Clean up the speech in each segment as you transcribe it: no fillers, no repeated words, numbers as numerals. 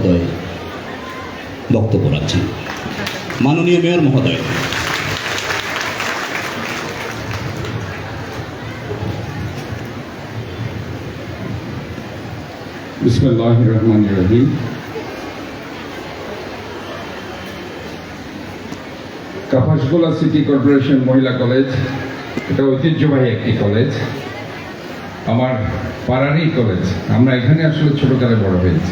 মহোদয় বক্তব্য রাখছেন। মাননীয় মেয়র মহোদয়। বিসমিল্লাহির রহমানির রহিম। কাপাসগোলা সিটি কর্পোরেশন মহিলা কলেজ, এটা ঐতিহ্যবাহী একটি কলেজ, আমার পাড়ারই কলেজ। আমরা এখানে আসলে ছোটকালে বড় হয়েছি।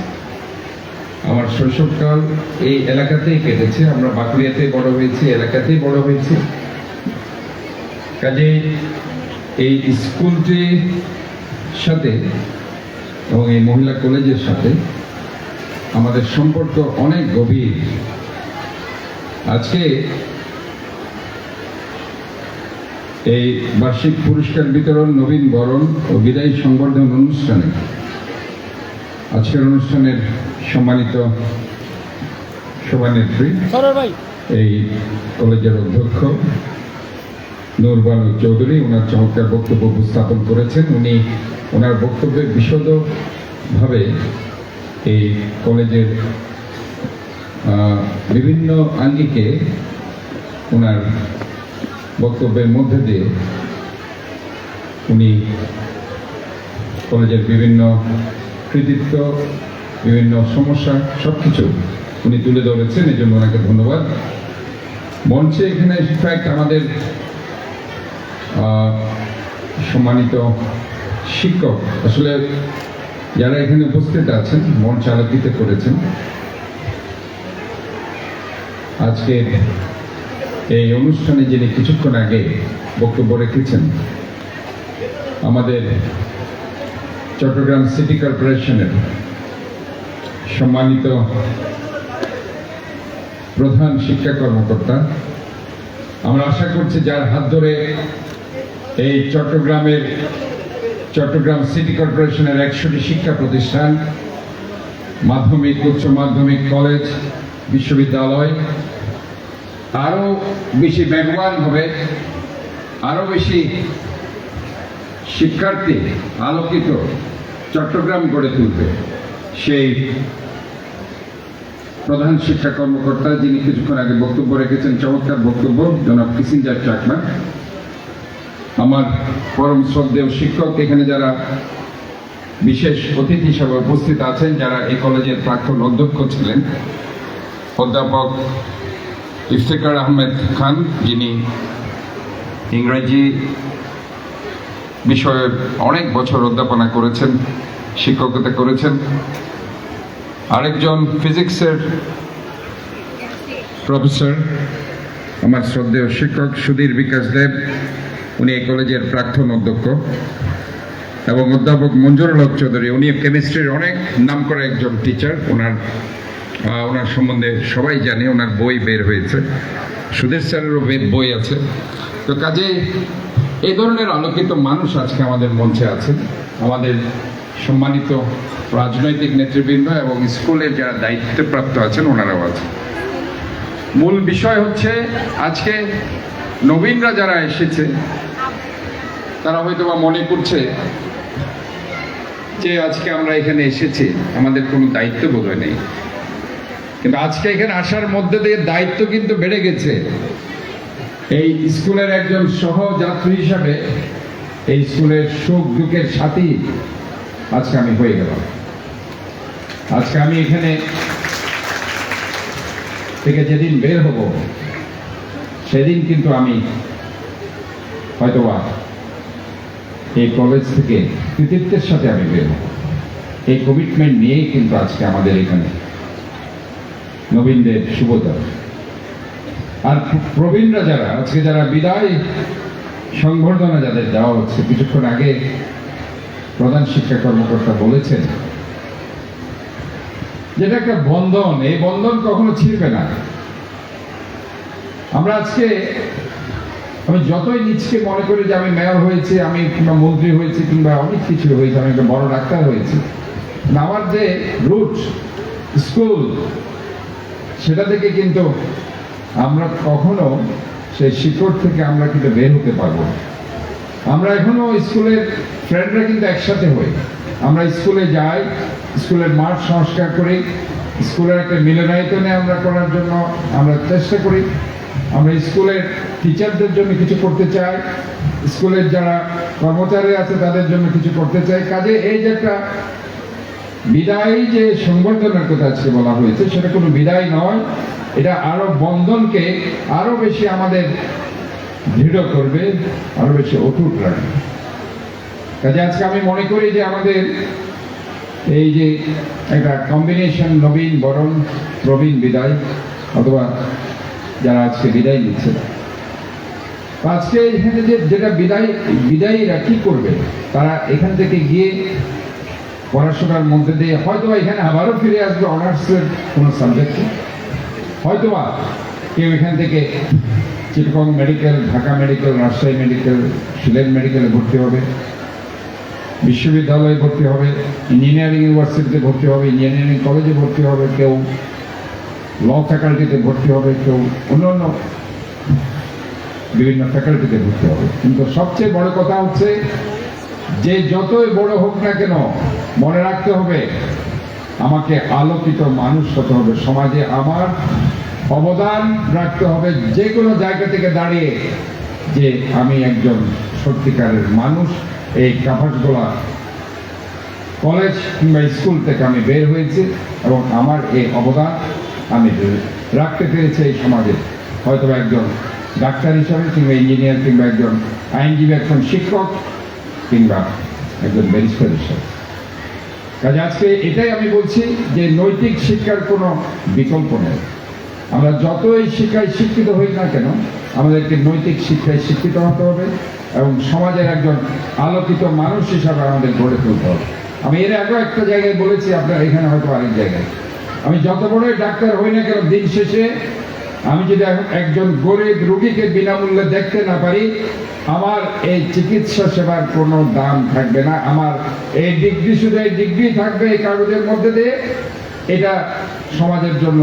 আমার শৈশবকাল এই এলাকাতেই কেটেছে। আমরা বাঁকুড়িয়াতে বড় হয়েছি, এলাকাতেই বড় হয়েছি। কাজে এই স্কুলটির সাথে এবং এই মহিলা কলেজের সাথে আমাদের সম্পর্ক অনেক গভীর। আজকে এই বার্ষিক পুরস্কার বিতরণ, নবীন বরণ ও বিদায়ী সংবর্ধন অনুষ্ঠানে আজকের অনুষ্ঠানের সম্মানিত সভানেত্রী, এই কলেজের অধ্যক্ষ নূরবানু চৌধুরী ওনার চমৎকার বক্তব্য উপস্থাপন করেছেন। উনি ওনার বক্তব্যের বিশদভাবে এই কলেজের বিভিন্ন আঙ্গিকে ওনার বক্তব্যের মধ্যে দিয়ে উনি কলেজের বিভিন্ন কৃতিত্ব, বিভিন্ন সমস্যা সবকিছু উনি তুলে ধরেছেন। এই জন্য ওনাকে ধন্যবাদ। মঞ্চে এখানে ইনফ্যাক্ট আমাদের সম্মানিত শিক্ষক, আসলে যারা এখানে উপস্থিত আছেন, মঞ্চ আলোকিত করেছেন আজকে এই অনুষ্ঠানে, যিনি কিছুক্ষণ আগে বক্তব্য রেখেছেন, আমাদের চট্টগ্রাম সিটি কর্পোরেশনের সম্মানিত প্রধান শিক্ষা কর্মকর্তা। আমরা আশা করছি যার হাত ধরে এই চট্টগ্রাম সিটি কর্পোরেশনের 100টি শিক্ষা প্রতিষ্ঠান, মাধ্যমিক, উচ্চ মাধ্যমিক, কলেজ, বিশ্ববিদ্যালয় আরো বেশি বেগবান হবে, আরো বেশি শিক্ষার্থী আলোকিত চট্টগ্রাম গড়ে তুলবে, সেই প্রধান শিক্ষা কর্মকর্তা যিনি কিছুক্ষণ আগে বক্তব্য রেখেছেন, চমৎকার বক্তব্য, জনাব কিসিঞ্জার চাকমা। আমার পরম শ্রদ্ধেয় শিক্ষক, এখানে যারা বিশেষ অতিথি হিসেবে উপস্থিত আছেন, যারা এই কলেজের প্রাক্তন অধ্যক্ষ ছিলেন, অধ্যাপক ইফতেখার আহমেদ খান, যিনি ইংরেজি বিষয়ে অনেক বছর অধ্যাপনা করেছেন, শিক্ষকতা করেছেন। আরেকজন ফিজিক্সের প্রফেসর, আমার শ্রদ্ধেয় শিক্ষক সুধীর বিকাশ দেব, উনি এই কলেজের প্রাক্তন অধ্যক্ষ। এবং অধ্যাপক মঞ্জুরুল হক চৌধুরী, উনি কেমিস্ট্রির অনেক নামকরা একজন টিচার। ওনার সম্বন্ধে সবাই জানে, ওনার বই বের হয়েছে, সুধীর স্যারেরও বই আছে। তো কাজে এই ধরনের আলোকিত মানুষ আজকে আমাদের মঞ্চে আছেন, আমাদের সম্মানিত রাজনৈতিক নেতৃবৃন্দ এবং স্কুলের যারা দায়িত্বপ্রাপ্ত আছেন ওনারাও আছেন। মূল বিষয় হচ্ছে আজকে নবীনরা যারা এসেছে তারা হয়তো বা মনে করছে যে আজকে আমরা এখানে এসেছি, আমাদের কোনো দায়িত্ব বোধহয় নেই। কিন্তু আজকে এখানে আসার মধ্যে দিয়ে দায়িত্ব কিন্তু বেড়ে গেছে। এই স্কুলের একজন সহযাত্রী হিসাবে এই স্কুলের সুখ দুঃখের সাথী আজকে আমি হয়ে গেলাম। আজকে আমি এখানে থেকে যেদিন বের হব সেদিন কিন্তু আমি হয়তোবা এই কলেজ থেকে কৃতিত্বের সাথে আমি বের হব। এই কমিটমেন্ট নিয়েই কিন্তু আজকে আমাদের এখানে নবীনদের শুভতা। আর প্রবীণরা যারা আজকে, যারা বিদায় সংবর্ধনা যাদের দেওয়া হচ্ছে, কিছুক্ষণ আগে প্রধান শিক্ষা কর্মকর্তা বলেছেন যেটা একটা বন্ধন, এই বন্ধন কখনো ছিঁড়বে না। আমরা আজকে, আমি যতই নিজকে মনে করি যে আমি মেয়র হয়েছি, আমি কিংবা মন্ত্রী হয়েছি, কিংবা অনেক কিছু হয়েছে, আমি একটা বড় ডাক্তার হয়েছি, আমার যে রুট স্কুল, সেটা থেকে কিন্তু আমরা কখনো সেই শিকড় থেকে আমরা কিন্তু বের হতে পারবো। আমরা এখনো স্কুলের ফ্রেন্ডরা কিন্তু একসাথে হই, আমরা স্কুলে যাই, স্কুলের মাঠ সংস্কার করি, স্কুলের একটা মিলনায়তনে আমরা করার জন্য আমরা চেষ্টা করি। আমরা স্কুলের টিচারদের জন্য কিছু করতে চাই, স্কুলের যারা কর্মচারী আছে তাদের জন্য কিছু করতে চাই। কাজে এই যে একটা বিদায় যে সংবর্ধনার কথা আজকে বলা হয়েছে, সেটা কোনো বিদায় নয়, এটা আরো বন্ধনকে আরো বেশি আমাদের দৃঢ় করবে, আরো বেশি অটুট রাখবে। কাজে আজকে আমি মনে করি যে আমাদের এই যে একটা কম্বিনেশন নবীন বরণ প্রবীণ বিদায়, অথবা যারা আজকে বিদায় নিচ্ছে, আজকে এখানে যেটা বিদায়ীরা কি করবে, তারা এখান থেকে গিয়ে পড়াশোনার মধ্যে দিয়ে হয়তো এখানে আবারও ফিরে আসবে অনার্সের কোনো সাবজেক্টে, হয়তোবা কেউ এখান থেকে Chittagong medical, Dhaka medical, Rajshahi medical, Sylhet মেডিকেলে ভর্তি হবে, বিশ্ববিদ্যালয়ে ভর্তি হবে, ইঞ্জিনিয়ারিং ইউনিভার্সিটিতে ভর্তি হবে, ইঞ্জিনিয়ারিং কলেজে ভর্তি হবে, কেউ ল ফ্যাকাল্টিতে ভর্তি হবে, কেউ অন্যান্য বিভিন্ন ফ্যাকাল্টিতে ভর্তি হবে। কিন্তু সবচেয়ে বড় কথা হচ্ছে যে যতই বড় হোক না কেন, মনে রাখতে হবে আমাকে আলোকিত মানুষ হতে হবে, সমাজে আমার অবদান রাখতে হবে যে কোনো জায়গা থেকে দাঁড়িয়ে, যে আমি একজন সত্যিকারের মানুষ। এই কাপাসগোলা কলেজ কিংবা স্কুল থেকে আমি বের হয়েছি এবং আমার এই অবদান আমি রাখতে পেরেছি এই সমাজে, হয়তো একজন ডাক্তার হিসাবে কিংবা ইঞ্জিনিয়ার কিংবা একজন আইনজীবী, একজন শিক্ষক কিংবা একজন ব্যারিস্টার হিসাবে। কাজে আজকে এটাই আমি বলছি যে নৈতিক শিক্ষার কোনো বিকল্প নেই। আমরা যতই শিক্ষায় শিক্ষিত হই না কেন, আমাদেরকে নৈতিক শিক্ষায় শিক্ষিত হতে হবে এবং সমাজের একজন আলোকিত মানুষ হিসাবে আমাদের গড়ে তুলতে হবে। আমি এর আগেও একটা জায়গায় বলেছি, আপনার এখানে হয়তো আরেক জায়গায়, আমি যত বড়ই ডাক্তার হই না কেন, দিন শেষে আমি যদি একজন গরিব রোগীকে বিনামূল্যে দেখতে না পারি, আমার এই চিকিৎসা সেবার কোনো দাম থাকবে না। আমার এই ডিগ্রি, শুধু এই ডিগ্রি থাকবে এই কাগজের মধ্যে দিয়ে, এটা সমাজের জন্য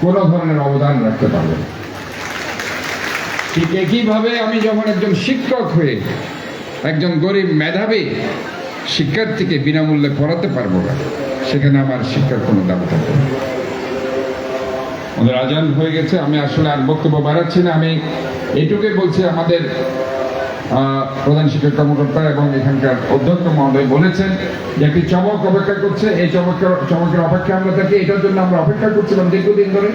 কোনো ধরনের অবদান রাখতে পারবে না। ঠিক একইভাবে আমি যখন একজন শিক্ষক হয়ে একজন গরিব মেধাবী শিক্ষার্থীকে বিনামূল্যে পড়াতে পারবো না, সেখানে আমার শিক্ষার কোনো দাম থাকবে না। আমাদের আজান হয়ে গেছে, আমি আসলে আর বক্তব্য বাড়াচ্ছি না। আমি এটুকুই বলছি, আমাদের প্রধান শিক্ষক কর্মকর্তা এবং এখানকার অধ্যক্ষ মহোদয় বলেছেন যে একটি চমক অপেক্ষা করছে। এই চমকের অপেক্ষা আমরা থাকি, এটার জন্য আমরা অপেক্ষা করছিলাম দীর্ঘদিন ধরে।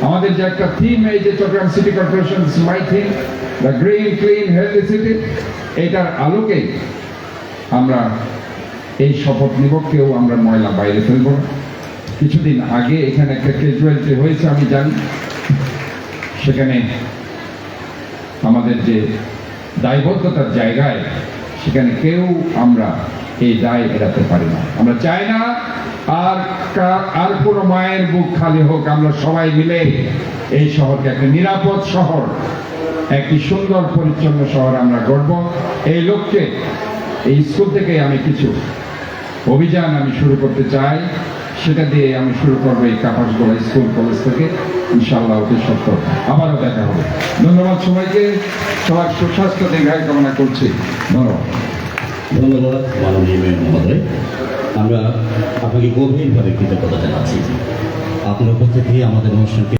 আমাদের যে একটা থিম, এই যে Chittagong city corporation my theme, the green clean healthy city, এটার আলোকে আমরা এই শপথ নিব, কেউ আমরা ময়লা বাইরে ফেলবো না। কিছুদিন আগে এখানে একটা ক্যাজুয়ালিটি হয়েছে আমি জানি, সেখানে আমাদের যে দায়বদ্ধতার জায়গায়, সেখানে কেউ আমরা এই দায় এড়াতে পারি না। আমরা চাই না আর কোনো মায়ের বুক খালি হোক। আমরা সবাই মিলে এই শহরকে একটা নিরাপদ শহর, একটি সুন্দর পরিচ্ছন্ন শহর আমরা গড়ব। এই লক্ষ্যে এই স্কুল থেকে আমি কিছু অভিযান আমি শুরু করতে চাই, সেটা দিয়ে আমি শুরু করবো এই কাপাসগোলা স্কুল কলেজ থেকে। ইনশাআল্লাহ অতি সত্য আবারও দেখা হবে। ধন্যবাদ সবাইকে, সবার সুস্বাস্থ্য দীর্ঘায়ু কামনা করছি। ধন্যবাদ। ধন্যবাদ মাননীয় মেয়র মহোদয়। আমরা আপনাকে গভীরভাবে কৃতজ্ঞতা জানাচ্ছি। আপনার উপর থেকে আমাদের অনুষ্ঠানকে